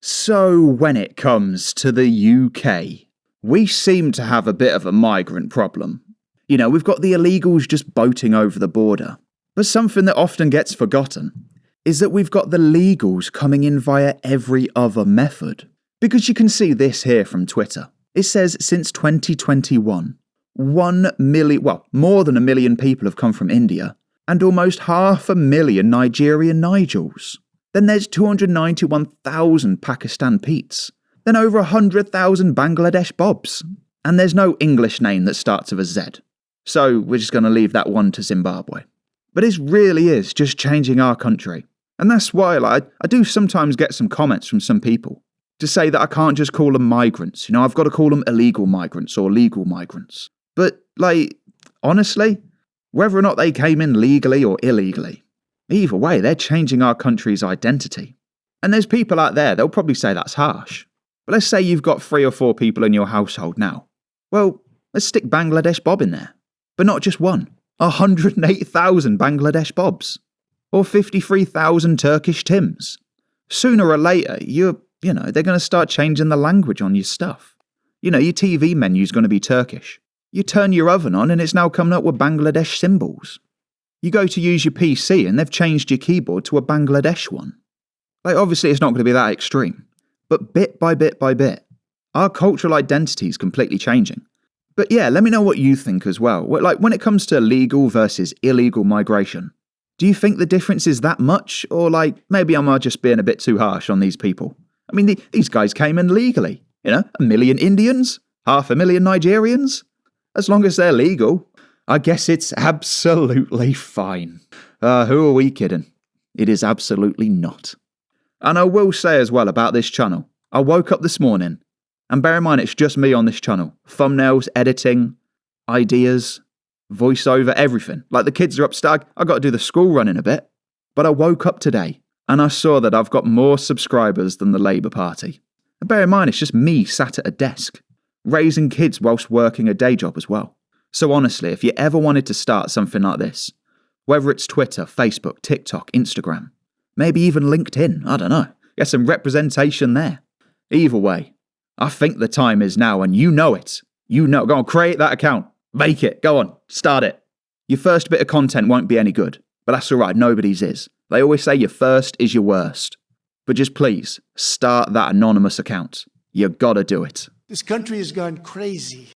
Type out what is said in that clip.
So when it comes to the UK, we seem to have a bit of a migrant problem. You know, we've got the illegals just boating over the border. But something that often gets forgotten is that we've got the legals coming in via every other method. Because you can see this here from Twitter. It says since 2021, 1 million, well, more than 1 million people have come from India, and almost 500,000 Nigerian Nigels. Then there's 291,000 Pakistan Petes. Then over 100,000 Bangladesh Bobs. And there's no English name that starts with a Z. So we're just going to leave that one to Zimbabwe. But it really is just changing our country. And that's why I do sometimes get some comments from some people to say that I can't just call them migrants. You know, I've got to call them illegal migrants or legal migrants. But, honestly, whether or not they came in legally or illegally, either way, they're changing our country's identity. And there's people out there, they'll probably say that's harsh. But let's say you've got 3 or 4 people in your household now. Well, let's stick Bangladesh Bob in there. But not just one. 108,000 Bangladesh Bobs. Or 53,000 Turkish Tims. Sooner or later, they're going to start changing the language on your stuff. You know, your TV menu's going to be Turkish. You turn your oven on and it's now coming up with Bangladesh symbols. You go to use your PC and they've changed your keyboard to a Bangladesh one. Obviously it's not going to be that extreme. But bit by bit by bit, our cultural identity is completely changing. But yeah, let me know what you think as well. When it comes to legal versus illegal migration, do you think the difference is that much? Or maybe I'm just being a bit too harsh on these people? I mean, these guys came in legally. 1 million Indians? 500,000 Nigerians? As long as they're legal, I guess it's absolutely fine. Who are we kidding? It is absolutely not. And I will say as well about this channel, I woke up this morning, and bear in mind it's just me on this channel. Thumbnails, editing, ideas, voiceover, everything. The kids are upstairs, I got to do the school run in a bit. But I woke up today, and I saw that I've got more subscribers than the Labour Party. And bear in mind it's just me sat at a desk, raising kids whilst working a day job as well. So honestly, if you ever wanted to start something like this, whether it's Twitter, Facebook, TikTok, Instagram, maybe even LinkedIn, I don't know, get some representation there. Either way, I think the time is now, and you know it. Go on, create that account. Make it. Go on, start it. Your first bit of content won't be any good, but that's alright, nobody's is. They always say your first is your worst. But just please, start that anonymous account. You gotta do it. This country has gone crazy.